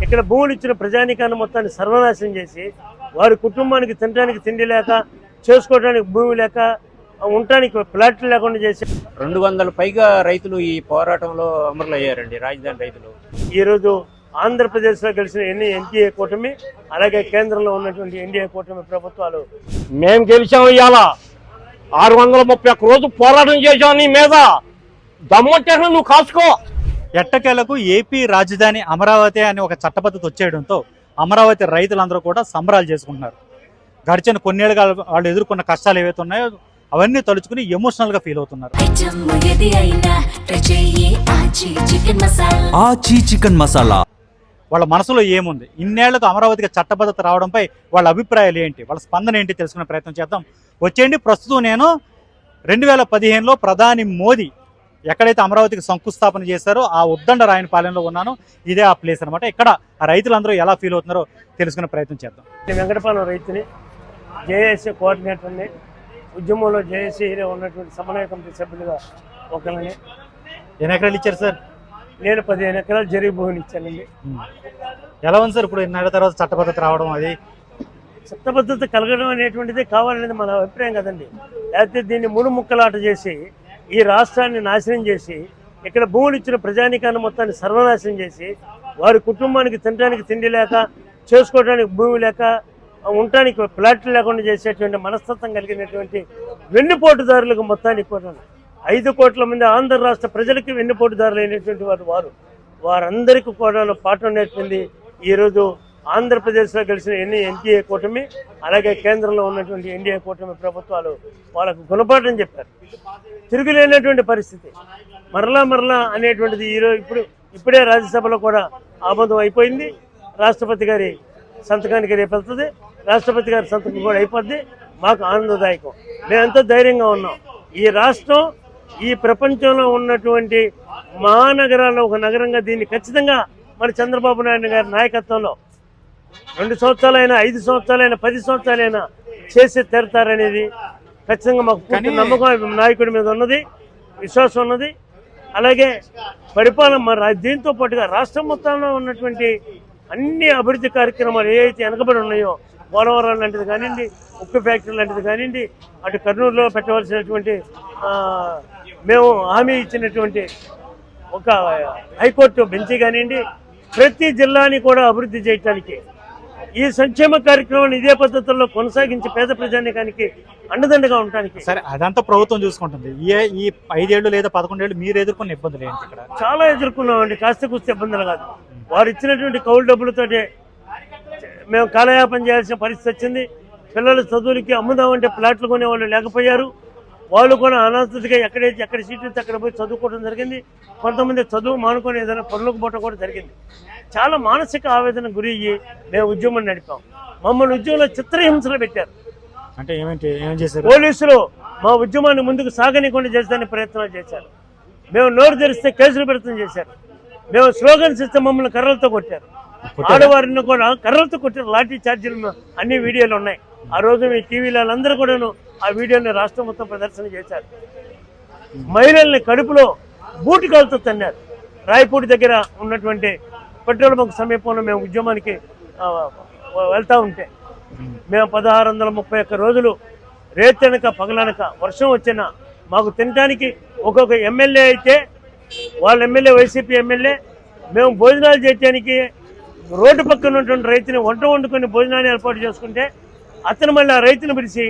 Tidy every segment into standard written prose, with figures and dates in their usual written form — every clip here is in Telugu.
ఇక్కడ భూములు ఇచ్చిన ప్రజానికాన్ని మొత్తాన్ని సర్వనాశనం చేసి వారి కుటుంబానికి తినడానికి తిండి లేక, చేసుకోవడానికి భూమి లేక, ఉండటానికి ప్లాట్లు లేకుండా చేసి 200 పైగా రైతులు ఈ పోరాటంలో అమరులయ్యారండి. రాజధాని రైతులు ఈరోజు ఆంధ్రప్రదేశ్లో గెలిచిన ఎన్డీఏ కూటమి, అలాగే కేంద్రంలో ఉన్నటువంటి ఎన్డీఏ కూటమి ప్రభుత్వాలు మేము గెలిచాము. ఇవాళ 631 రోజు పోరాటం చేశాం. నీ మీద దమ్ముంటే నువ్వు కాసుకో. ఎట్టకేలకు ఏపీ రాజధాని అమరావతి అనే ఒక చట్టబద్ధత వచ్చేయడంతో అమరావతి రైతులందరూ కూడా సంబరాలు చేసుకుంటున్నారు. గడిచిన కొన్నేళ్ళుగా వాళ్ళు ఎదుర్కొన్న కష్టాలు ఏవైతే ఉన్నాయో అవన్నీ తలుచుకుని ఎమోషనల్ గా ఫీల్ అవుతున్నారు. చికెన్ మసాలా వాళ్ళ మనసులో ఏముంది, ఇన్నేళ్లకు అమరావతికి చట్టబద్ధత రావడంపై వాళ్ళ అభిప్రాయాలు ఏంటి, వాళ్ళ స్పందన ఏంటి తెలుసుకునే ప్రయత్నం చేద్దాం. వచ్చేయండి. ప్రస్తుతం నేను 2015లో ప్రధాని మోదీ ఎక్కడైతే అమరావతికి శంకుస్థాపన చేశారో ఆ ఉద్దండ రాయనపాలెంలో ఉన్నాను. ఇదే ఆ ప్లేస్ అనమాట. ఇక్కడ ఆ రైతులందరూ ఎలా ఫీల్ అవుతున్నారో తెలుసుకునే ప్రయత్నం చేద్దాం. వెంకటపాలెం రైతుని, జేఏసీ కోఆర్డినేటర్ని, ఉద్యమంలో జేఏసీలో ఉన్నటువంటి సమన్వయ కమిటీ సభ్యులుగా ఒకరిని. ఎన్ని ఎకరాలు ఇచ్చారు సార్? నేను 15 ఎకరాలు జరిగి భూమిని ఇచ్చానండి. ఎలా ఉంది సార్ ఇప్పుడు ఇన్నేళ్ల తర్వాత చట్టబద్ధత రావడం? అది చట్టబద్ధత కలగడం అనేటువంటిది కావాలనేది మన అభిప్రాయం కదండి. లేకపోతే దీన్ని ముక్కలాట చేసి ఈ రాష్ట్రాన్ని నాశనం చేసి ఇక్కడ భూములు ఇచ్చిన ప్రజానికాన్ని మొత్తాన్ని సర్వనాశనం చేసి వారి కుటుంబానికి తినడానికి తిండి లేక, చేసుకోవడానికి భూమి లేక, ఉండటానికి ప్లాట్లు లేకుండా చేసేటువంటి మనస్తత్వం కలిగినటువంటి వెన్నుపోటుదారులకు మొత్తానికి కూడా 5 కోట్ల మంది ఆంధ్ర రాష్ట్ర ప్రజలకి వెన్నుపోటుదారులు అయినటువంటి వారందరికీ కూడా పాఠం నేర్పింది ఈరోజు ఆంధ్రప్రదేశ్లో గెలిచిన ఎన్డీఏ కూటమి, అలాగే కేంద్రంలో ఉన్నటువంటి ఎన్డీఏ కూటమి ప్రభుత్వాలు వాళ్ళకు గుణపాఠం చెప్పారు. తిరుగులేనటువంటి పరిస్థితి మరలా అనేటువంటిది ఈరోజు ఇప్పుడే రాజ్యసభలో కూడా ఆమోదం అయిపోయింది. రాష్ట్రపతి గారి సంతకానికి రేపు వెళ్తుంది. రాష్ట్రపతి గారి సంతకం కూడా అయిపోద్ది. మాకు ఆనందదాయకం. మేమెంతో ధైర్యంగా ఉన్నాం. ఈ రాష్ట్రం ఈ ప్రపంచంలో ఉన్నటువంటి మహానగరాల్లో ఒక నగరంగా దీన్ని ఖచ్చితంగా మన చంద్రబాబు నాయుడు గారి నాయకత్వంలో 2 సంవత్సరాలైనా, 5 సంవత్సరాలైనా, 10 సంవత్సరాలైనా చేసి తీరుతారనేది ఖచ్చితంగా మాకు పూర్తి నమ్మకం నాయకుడి మీద ఉన్నది, విశ్వాసం ఉన్నది. అలాగే పరిపాలన దీంతో పాటుగా రాష్ట్రం మొత్తంలో ఉన్నటువంటి అన్ని అభివృద్ధి కార్యక్రమాలు ఏవైతే వెనకబడి ఉన్నాయో, పోలవరం లాంటిది కానివ్వండి, ఉక్కు ఫ్యాక్టరీ లాంటిది కానివ్వండి, అటు కర్నూలులో పెట్టవలసినటువంటి మేము హామీ ఇచ్చినటువంటి ఒక హైకోర్టు బెంచి కానివ్వండి, ప్రతి జిల్లాని కూడా అభివృద్ధి చేయడానికి ఈ సంక్షేమ కార్యక్రమాన్ని ఇదే పద్ధతుల్లో కొనసాగించి పేద ప్రజానికానికి అండదండగా ఉండటానికి. సరే, అదంతా ప్రభుత్వం చూసుకుంటుంది. ఈ 5 ఏళ్ళు లేదా 11 ఏళ్ళు మీరు ఎదుర్కొన్న ఇబ్బందులు ఏంటి? ఇక్కడ చాలా ఎదుర్కొన్నామండి. కాస్త కూస్తే ఇబ్బందులు కాదు. వారు ఇచ్చినటువంటి కౌలు డబ్బులతోటే మేము కాలయాపన చేయాల్సిన పరిస్థితి వచ్చింది. పిల్లల చదువులకి అమ్ముదామంటే ప్లాట్లు కొనే వాళ్ళు లేకపోయారు. వాళ్ళు కూడా అనాథతగా ఎక్కడ సీట్లు అక్కడ పోయి చదువుకోవడం జరిగింది. కొంతమంది చదువు మానుకొని ఏదైనా పనులకు పోవడం కూడా జరిగింది. చాలా మానసిక ఆవేదన గురి అయ్యి మేము ఉద్యమం నడిపాం. మమ్మల్ని ఉద్యమంలో చిత్రహింసలు పెట్టారు. అంటే ఏం చేశారు? పోలీసులు మా ఉద్యమాన్ని ముందుకు సాగనీయకుండా చేసేదానికి ప్రయత్నాలు చేశారు. మేము నోరు తెరిస్తే కేసులు పెడతాం చేశారు. మేము స్లోగన్స్ ఇస్తే మమ్మల్ని కర్రలతో కొట్టారు. ఆడవారిని కూడా కర్రలతో కొట్టారు. లాఠీ ఛార్జీలు అన్ని వీడియోలు ఉన్నాయి. ఆ రోజు మీ టీవీలందరూ కూడాను ఆ వీడియోని రాష్ట్రం మొత్తం ప్రదర్శన చేశారు. మహిళల్ని కడుపులో బూటికాలతో తన్నారు. రాయపూడి దగ్గర ఉన్నటువంటి పెట్రోల్ బంక్ సమీపంలో మేము ఉద్యమానికి వెళ్తూ ఉంటే మేము 1631 రోజులు రేతనక పగలనక వర్షం వచ్చినా మాకు తినడానికి ఒక్కొక్క ఎమ్మెల్యే అయితే వాళ్ళ ఎమ్మెల్యే వైసీపీ ఎమ్మెల్యే మేము భోజనాలు చేయడానికి రోడ్డు పక్కన ఉన్నటువంటి రైతుని వంట వండుకొని భోజనాన్ని ఏర్పాటు చేసుకుంటే అతను మళ్ళీ ఆ రైతుని పిలిచి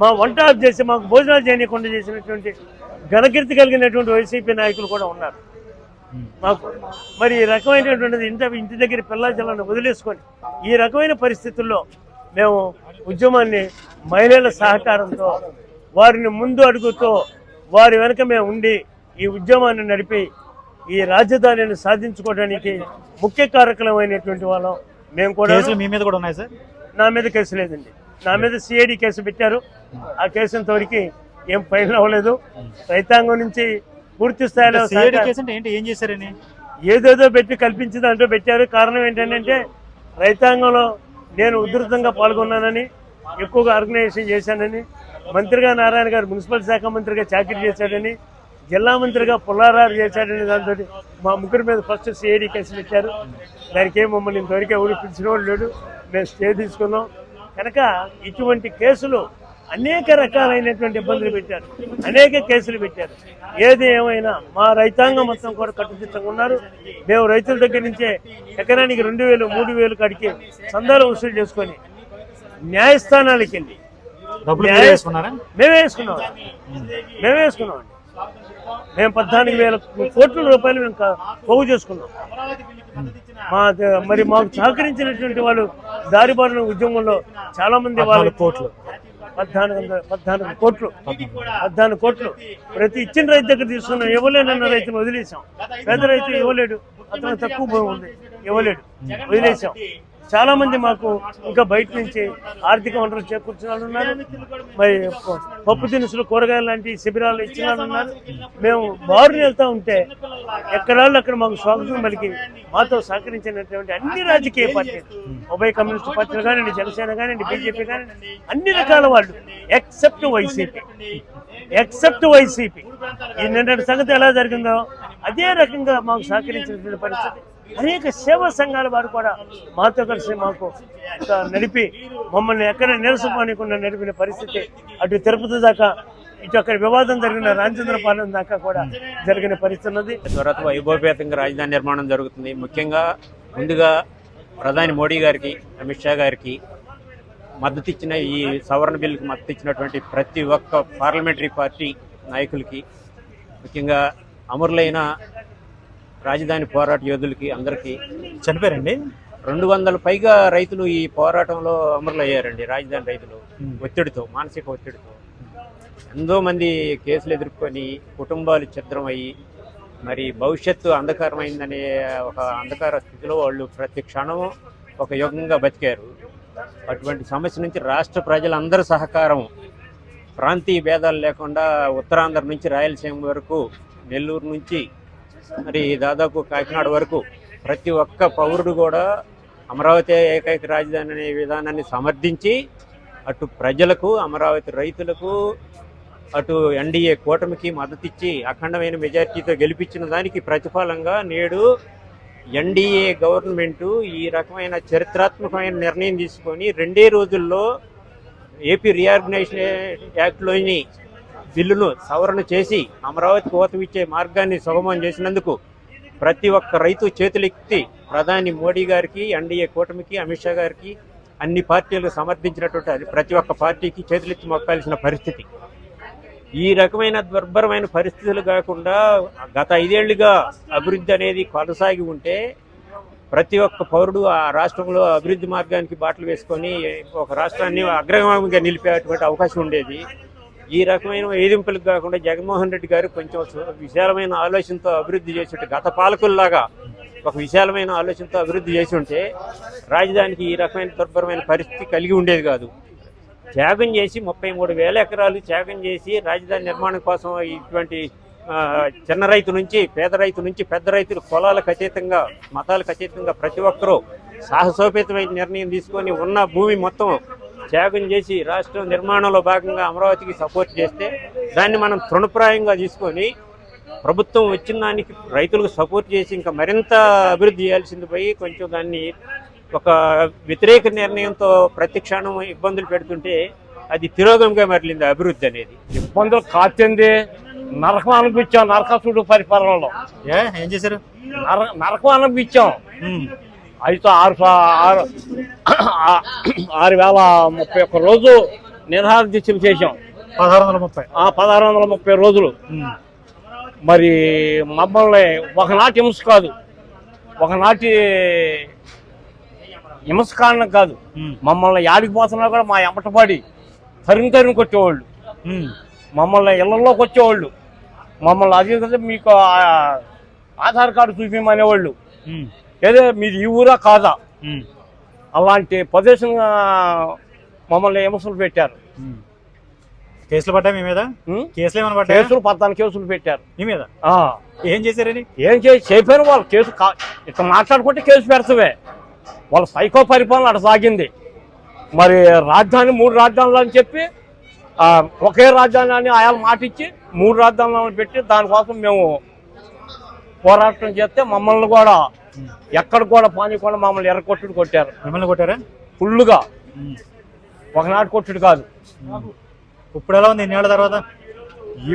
మా వంట ఆఫ్ చేసి మాకు భోజనాలు చేయకుండా చేసినటువంటి ఘనకీర్తి కలిగినటువంటి వైసీపీ నాయకులు కూడా ఉన్నారు. మాకు మరి ఈ రకమైనటువంటిది ఇంటి దగ్గర పిల్లాజలను వదిలేసుకొని ఈ రకమైన పరిస్థితుల్లో మేము ఉద్యమాన్ని మహిళల సహకారంతో వారిని ముందు అడుగుతూ వారి వెనక మేము ఉండి ఈ ఉద్యమాన్ని నడిపి ఈ రాజధానిని సాధించుకోవడానికి ముఖ్య కారకులమైనటువంటి వాళ్ళం మేము కూడా. మీ మీద కూడా ఉన్నాయి సార్? నా మీద కేసు లేదండి. నా మీద సిఐడి కేసు పెట్టారు. ఆ కేసు ఇంతవరకు ఏం ఫైల్ అవ్వలేదు. రైతాంగం నుంచి పూర్తి స్థాయిలో ఏం చేశారని ఏదేదో పెట్టి కల్పించి దాంట్లో పెట్టారు. కారణం ఏంటంటే రైతాంగంలో నేను ఉధృతంగా పాల్గొన్నానని, ఎక్కువగా ఆర్గనైజేషన్ చేశానని, మంత్రిగా నారాయణ గారు మున్సిపల్ శాఖ మంత్రిగా చాకరీ చేశాడని, జిల్లా మంత్రిగా పుల్లారావు చేశాడనే దాంతో మా ముగ్గురు మీద ఫస్ట్ సిఐడి కేసు పెట్టారు. దానికి మమ్మల్ని ఇంతవరకు ఎవరు పిలిచిన వాళ్ళు లేడు. మేము స్టే తీసుకున్నాం కనుక ఇటువంటి కేసులు అనేక రకాలైనటువంటి ఇబ్బందులు పెట్టారు, అనేక కేసులు పెట్టారు. ఏది ఏమైనా మా రైతాంగం మొత్తం కూడా కట్టుదిట్టంగా ఉన్నారు. మేము రైతుల దగ్గర నుంచే ఎకరానికి 2000, 3000 కాడికి చందాలు వసూలు చేసుకొని న్యాయస్థానాలకు వెళ్ళి మేమే వేసుకున్నామండి. మేము 14,000 కోట్ల రూపాయలు మేము పోగు చేసుకున్నాం. మరి మాకు సహకరించినటువంటి వాళ్ళు దారిబారిన ఉద్యమంలో చాలా మంది వాళ్ళు 14 కోట్లు ప్రతి ఇచ్చిన రైతు దగ్గర తీసుకున్నాం. ఇవ్వలేనన్న రైతును వదిలేసాం. పేద రైతు ఇవ్వలేడు, అతను తక్కువ భూమి ఉంది, ఇవ్వలేడు, వదిలేసాం. చాలా మంది మాకు ఇంకా బయట నుంచి ఆర్థిక వనరులు చేకూర్చిన వాళ్ళు ఉన్నారు. మరి పప్పు దినుసులు, కూరగాయలు లాంటి శిబిరాలు ఇచ్చిన వాళ్ళు ఉన్నారు. మేము బారుని వెళ్తా ఉంటే ఎక్కడాళ్ళు అక్కడ మాకు స్వాగతం పలికి మాతో సహకరించినటువంటి అన్ని రాజకీయ పార్టీలు, ఉభయ కమ్యూనిస్ట్ పార్టీలు కానివ్వండి, జనసేన కానివ్వండి, బీజేపీ కానివ్వండి, అన్ని రకాల వాళ్ళు ఎక్సెప్ట్ వైసీపీ ఈ నిన్నటి సంగతి ఎలా జరిగిందో అదే రకంగా మాకు సహకరించినటువంటి పరిస్థితి. అనేక సేవా సంఘాల వారు కూడా మాతో కలిసి మాకు నడిపి మమ్మల్ని ఎక్కడ నిరసపోనికుండా నడిపిన పరిస్థితి. అటు తిరుపతి దాకా, ఇటు అక్కడ వివాదం జరిగిన రామచంద్రపాలెం దాకా కూడా జరిగిన పరిస్థితి ఉన్నది. త్వరత వైభవపేతంగా రాజధాని నిర్మాణం జరుగుతుంది. ముఖ్యంగా ముందుగా ప్రధాని మోడీ గారికి, అమిత్ షా గారికి మద్దతు ఇచ్చిన, ఈ సవరణ బిల్లుకి మద్దతు ఇచ్చినటువంటి ప్రతి ఒక్క పార్లమెంటరీ పార్టీ నాయకులకి, ముఖ్యంగా అమరులైన రాజధాని పోరాట యోధులకి అందరికీ. చనిపోయారండి 200 పైగా రైతులు ఈ పోరాటంలో అమరులయ్యారండి. రాజధాని రైతులు ఒత్తిడితో, మానసిక ఒత్తిడితో ఎంతో మంది కేసులు ఎదుర్కొని కుటుంబాలు ఛిద్రమయ్యి మరి భవిష్యత్తు అంధకారమైందనే ఒక అంధకార స్థితిలో వాళ్ళు ప్రతి క్షణం ఒక యుగంగా బతికారు. అటువంటి సమస్య నుంచి రాష్ట్ర ప్రజలందరి సహకారం, ప్రాంతీయ భేదాలు లేకుండా ఉత్తరాంధ్ర నుంచి రాయలసీమ వరకు, నెల్లూరు నుంచి మరి దాదాపు కాకినాడ వరకు ప్రతి ఒక్క పౌరుడు కూడా అమరావతి ఏకైక రాజధాని అనే విధానాన్ని సమర్థించి అటు ప్రజలకు, అమరావతి రైతులకు, అటు ఎన్డీఏ కూటమికి మద్దతిచ్చి అఖండమైన మెజార్టీతో గెలిపించిన దానికి ప్రతిఫలంగా నేడు ఎన్డీఏ గవర్నమెంటు ఈ రకమైన చరిత్రాత్మకమైన నిర్ణయం తీసుకొని 2 రోజుల్లో ఏపీ రీఆర్గనైజేషన్ యాక్ట్లోని బిల్లును సవరణ చేసి అమరావతికి ఊతమిచ్చే మార్గాన్ని సుగమం చేసినందుకు ప్రతి ఒక్క రైతు చేతులెత్తి ప్రధాని మోడీ గారికి, ఎన్డీఏ కూటమికి, అమిత్ షా గారికి, అన్ని పార్టీలకు సమర్థించినటువంటి ప్రతి ఒక్క పార్టీకి చేతులెత్తి మొక్కాల్సిన పరిస్థితి. ఈ రకమైన దుర్భరమైన పరిస్థితులు కాకుండా గత 5 ఏళ్లుగా అభివృద్ధి అనేది కొనసాగి ఉంటే ప్రతి ఒక్క పౌరుడు ఆ రాష్ట్రంలో అభివృద్ధి మార్గానికి బాటలు వేసుకొని ఒక రాష్ట్రాన్ని అగ్రగామిగా నిలిపేటువంటి అవకాశం ఉండేది. ఈ రకమైన వేధింపులకు కాకుండా జగన్మోహన్ రెడ్డి గారు కొంచెం విశాలమైన ఆలోచనతో అభివృద్ధి చేసి ఉంటే, గత పాలకుల్లాగా ఒక విశాలమైన ఆలోచనతో అభివృద్ధి చేసి ఉంటే రాజధానికి ఈ రకమైన దుర్భరమైన పరిస్థితి కలిగి ఉండేది కాదు. త్యాగం చేసి 33,000 ఎకరాలు త్యాగం చేసి రాజధాని నిర్మాణం కోసం ఇటువంటి చిన్న రైతు నుంచి, పేద రైతు నుంచి పెద్ద రైతులు, కులాలకు అతీతంగా, మతాలకు అతీతంగా ప్రతి ఒక్కరూ సాహసోపేతమైన నిర్ణయం తీసుకొని ఉన్న భూమి మొత్తం త్యాగం చేసి రాష్ట్రం నిర్మాణంలో భాగంగా అమరావతికి సపోర్ట్ చేస్తే దాన్ని మనం తృణప్రాయంగా తీసుకొని ప్రభుత్వం వచ్చిన దానికి రైతులకు సపోర్ట్ చేసి ఇంకా మరింత అభివృద్ధి చేయాల్సింది పోయి కొంచెం దాన్ని ఒక వ్యతిరేక నిర్ణయంతో ప్రతి క్షణం ఇబ్బందులు పెడుతుంటే అది తిరోగంగా మరలింది అభివృద్ధి అనేది. ఇబ్బందులు కాచింది, నరకం అనిపించాం. నరకాసుడు పరిపాలనలో ఏం చేశారు? నరకం అనిపించాం. అయితే 6,031 రోజు నిరాహార దీక్షలు చేశాం. 1630 రోజులు. మరి మమ్మల్ని ఒకనాటి హింస కాదు, ఒకనాటి హింస కారణం కాదు, మమ్మల్ని యాడికి పోతున్నా కూడా మా ఎంబటపడి తరిమి కొట్టేవాళ్ళు, మమ్మల్ని ఇళ్లలోకి వచ్చేవాళ్ళు, మమ్మల్ని అది మీకు ఆధార్ కార్డు చూపించమనేవాళ్ళు. ఏదో మీది ఈ ఊరా కాదా, అలాంటి ప్రదేశంగా మమ్మల్ని విమర్శలు పెట్టారు. కేసులు పడ్డాయి మీ మీద? కేసులు ఏమైనా పడ్డాయి? కేసులు 14 కేసులు పెట్టారు మీ మీద. ఏం చేశారని? ఏం చెప్పారు వాళ్ళు? కేసు ఇట్లా మాట్లాడుకుంటే కేసు పెడతావే. వాళ్ళ సైకో పరిపాలన అటు సాగింది. మరి రాజధాని 3 రాజధానులు అని చెప్పి ఒకే రాజధాని ఆయా మాట ఇచ్చి 3 రాజధానులను పెట్టి దానికోసం మేము పోరాటం చేస్తే మమ్మల్ని కూడా ఎక్కడ కూడా పానీయకుండా మమ్మల్ని ఎర్రకొట్టుడు కొట్టారు. మిమ్మల్ని కొట్టారా? ఫుల్లుగా, ఒకనాటి కొట్టుడు కాదు. ఇప్పుడు ఎలా ఉంది ఇన్నేళ్ల తర్వాత?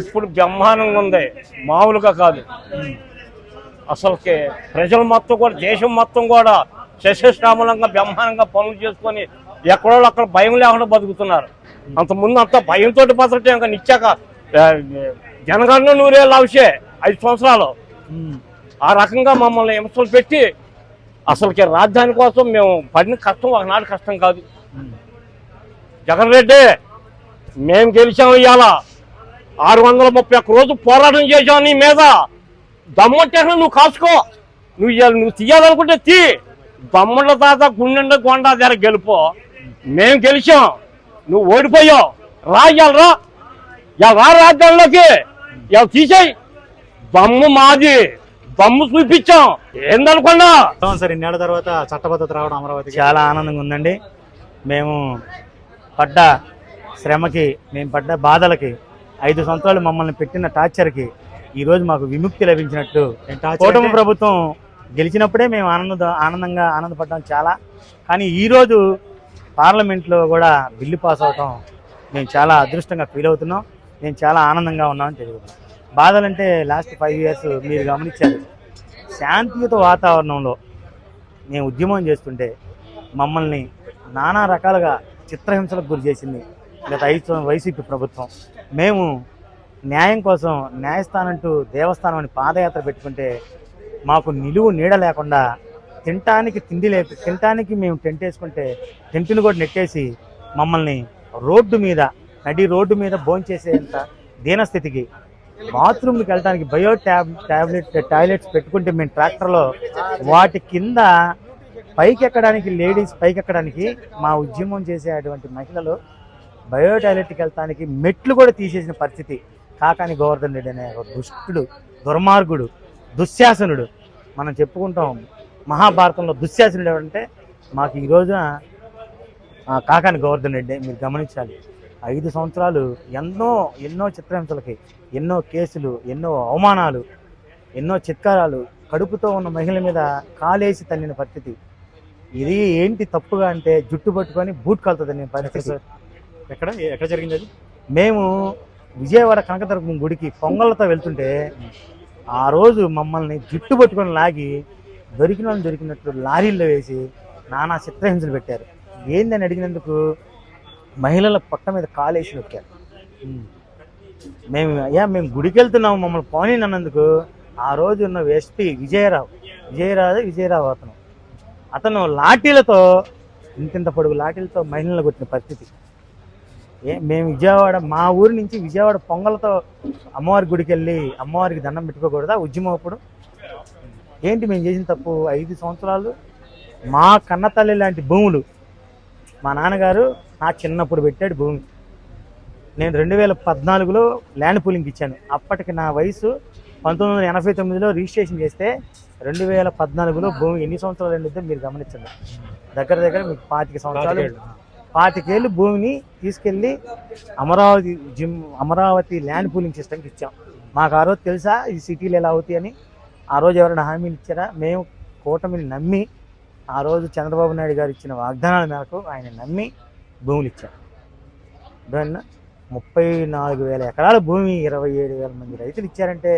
ఇప్పుడు బ్రహ్మాండంగా ఉంది, మామూలుగా కాదు. అసలుకి ప్రజలు మొత్తం కూడా, దేశం మొత్తం కూడా సస్యశ్యామలంగా బ్రహ్మాండంగా పనులు చేసుకొని ఎక్కడో అక్కడ భయం లేకుండా బతుకుతున్నారు. అంతకుముందు అంతా భయంతో బతకటం, ఇంకా నిచ్చాక జనగణన 100 ఏళ్ళ అవసే 5 సంవత్సరాలు. ఆ రకంగా మమ్మల్ని హింసలు పెట్టి అసలుకి రాజధాని కోసం మేము పడిన కష్టం ఒకనాడు కష్టం కాదు. జగన్ రెడ్డి మేము గెలిచాము. ఇవాళ 631 రోజు పోరాటం చేసావు. నీ మీద దమ్మంటే నువ్వు కాసుకో, నువ్వు తీయాలనుకుంటే తీ. దమ్ముల తాత గుండె కొండ దగ్గర గెలుపో. మేము గెలిచాం, నువ్వు ఓడిపోయావు. రా రాజధానిలోకి తీసేయి. దమ్ము మాది, దమ్ము చూపించాం. ఏందనుకున్నా సార్ ఇన్నేళ్ల తర్వాత చట్టబద్ధత రావడం అమరావతి చాలా ఆనందంగా ఉందండి. మేము పడ్డ శ్రమకి, మేము పడ్డ బాధలకి, 5 సంవత్సరాలు మమ్మల్ని పెట్టిన టార్చర్కి ఈరోజు మాకు విముక్తి లభించినట్టు. కూటమి ప్రభుత్వం గెలిచినప్పుడే మేము ఆనందంగా ఆనందపడ్డాం చాలా. కానీ ఈరోజు పార్లమెంట్లో కూడా బిల్లు పాస్ అవటం మేము చాలా అదృష్టంగా ఫీల్ అవుతున్నాం. మేము చాలా ఆనందంగా ఉన్నామని తెలియదు. బాధలంటే లాస్ట్ 5 ఇయర్స్ మీరు గమనించారు, శాంతియుత వాతావరణంలో మేము ఉద్యమం చేస్తుంటే మమ్మల్ని నానా రకాలుగా చిత్రహింసలకు గురి చేసింది గత 5 సంవత్సరాల వైసీపీ ప్రభుత్వం. మేము న్యాయం కోసం న్యాయస్థానం అంటూ దేవస్థానం అని పాదయాత్ర పెట్టుకుంటే మాకు నిలువు నీడ లేకుండా, తినటానికి తిండి లేక, తినటానికి మేము టెంట్ వేసుకుంటే టెంట్ని కూడా నెట్టేసి మమ్మల్ని నడి రోడ్డు మీద భోంచేసేంత దీనస్థితికి, బాత్రూమ్కి వెళ్ళడానికి టాయిలెట్స్ పెట్టుకుంటే మేము ట్రాక్టర్లో వాటి కింద లేడీస్ పైకి ఎక్కడానికి మా ఉద్యమం చేసేటువంటి మహిళలు టాయిలెట్కి వెళ్ళడానికి మెట్లు కూడా తీసేసిన పరిస్థితి. కాకాని గోవర్ధన్ రెడ్డి అనే ఒక దుష్టుడు, దుర్మార్గుడు, దుశ్శాసనుడు. మనం చెప్పుకుంటాం మహాభారతంలో దుశ్శాసనుడు ఎవరంటే మాకు ఈ రోజున కాకాని గోవర్ధన్ రెడ్డి. మీరు గమనించాలి, 5 సంవత్సరాలు ఎన్నో చిత్రహింసలకి, ఎన్నో కేసులు, ఎన్నో అవమానాలు, ఎన్నో చిత్కారాలు, కడుపుతో ఉన్న మహిళల మీద కాలేసి తన్నిన పరిస్థితి. ఇది ఏంటి తప్పుగా అంటే జుట్టు పట్టుకొని బూట్ కలుతుంది పరిస్థితి. ఎక్కడ జరిగింది అది? మేము విజయవాడ కనకదుర్గం గుడికి పొంగళ్ళతో వెళ్తుంటే ఆ రోజు మమ్మల్ని జుట్టు పట్టుకొని లాగి దొరికినట్లు లారీల్లో వేసి నానా చిత్రహింసలు పెట్టారు. ఏందని అడిగినందుకు మహిళల పొట్ట మీద కాలేసి నొక్కారు. మేము గుడికి వెళ్తున్నాము, మమ్మల్ని పోనీ అన్నందుకు ఆ రోజు ఉన్న ఎస్పీ విజయరావు అతను లాఠీలతో, ఇంత పొడుగు లాఠీలతో మహిళలు కొట్టిన పరిస్థితి. మేము విజయవాడ, మా ఊరి నుంచి విజయవాడ పొంగలతో అమ్మవారి గుడికి వెళ్ళి అమ్మవారికి దండం పెట్టుకోకూడదా ఉద్యమం అప్పుడు? ఏంటి మేము చేసిన తప్పు? 5 సంవత్సరాలు మా కన్నతల్లి లాంటి భూములు మా నాన్నగారు నా చిన్నప్పుడు పెట్టాడు భూమి. నేను 2014లో ల్యాండ్ పూలింగ్కి ఇచ్చాను. అప్పటికి నా వయసు 1989లో రిజిస్ట్రేషన్ చేస్తే 2014లో భూమి ఎన్ని సంవత్సరాలు అయిందో మీరు గమనించండి. దగ్గర మీకు 25 సంవత్సరాలు, 25 ఏళ్ళు భూమిని తీసుకెళ్ళి అమరావతి ల్యాండ్ పూలింగ్ సిస్టమ్కి ఇచ్చాం. మాకు ఆ రోజు తెలుసా ఈ సిటీలు ఎలా అవుతాయి అని? ఆ రోజు ఎవరైనా హామీలు ఇచ్చారా? మేము కూటమిని నమ్మి, ఆ రోజు చంద్రబాబు నాయుడు గారు ఇచ్చిన వాగ్దానాల మేరకు ఆయన నమ్మి భూములు ఇచ్చాం. 34,000 ఎకరాల భూమి 27,000 మంది రైతులు ఇచ్చారంటే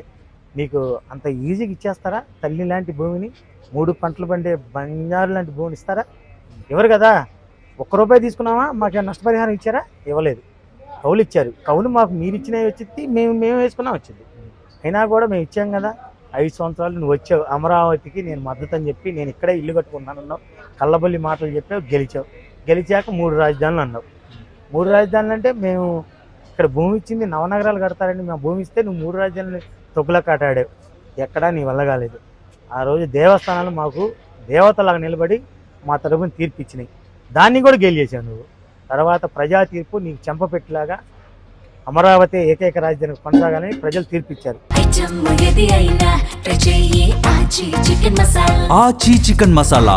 మీకు అంత ఈజీగా ఇచ్చేస్తారా? తల్లి లాంటి భూమిని, 3 పంటలు పండే బంజారు లాంటి భూమిని ఇస్తారా? ఎవరు కదా. ₹1 తీసుకున్నామా? మాకు నష్టపరిహారం ఇచ్చారా? ఇవ్వలేదు. కౌలు ఇచ్చారు. కౌలు మాకు మీరు ఇచ్చినవి వచ్చింది, మేము వేసుకున్నా వచ్చింది. అయినా కూడా మేము ఇచ్చాం కదా. 5 సంవత్సరాలు నువ్వు వచ్చావు, అమరావతికి నేను మద్దతు అని చెప్పి నేను ఇక్కడే ఇల్లు కట్టుకున్నానన్నావు, కళ్ళబొల్లి మాటలు చెప్పావు, గెలిచాక 3 రాజధానులు అన్నావు. 3 రాజధానులు అంటే మేము ఇక్కడ భూమి ఇచ్చింది నవనగరాలు కడతారని మేము భూమి ఇస్తే నువ్వు 3 రాజధానులు తొక్కులా కాటాడావు. ఎక్కడా నీ వల్ల కాలేదు. ఆ రోజు దేవస్థానాలు మాకు దేవతలాగా నిలబడి మా తరపున తీర్పు ఇచ్చినాయి, దాన్ని కూడా గెలిచేసావు నువ్వు. తర్వాత ప్రజా తీర్పు నీకు చెంపపెట్టేలాగా అమరావతి ఏకైక రాజధాని కొనసాగాలని ప్రజలు తీర్పు ఇచ్చారు. ఆచి చికెన్ మసాలా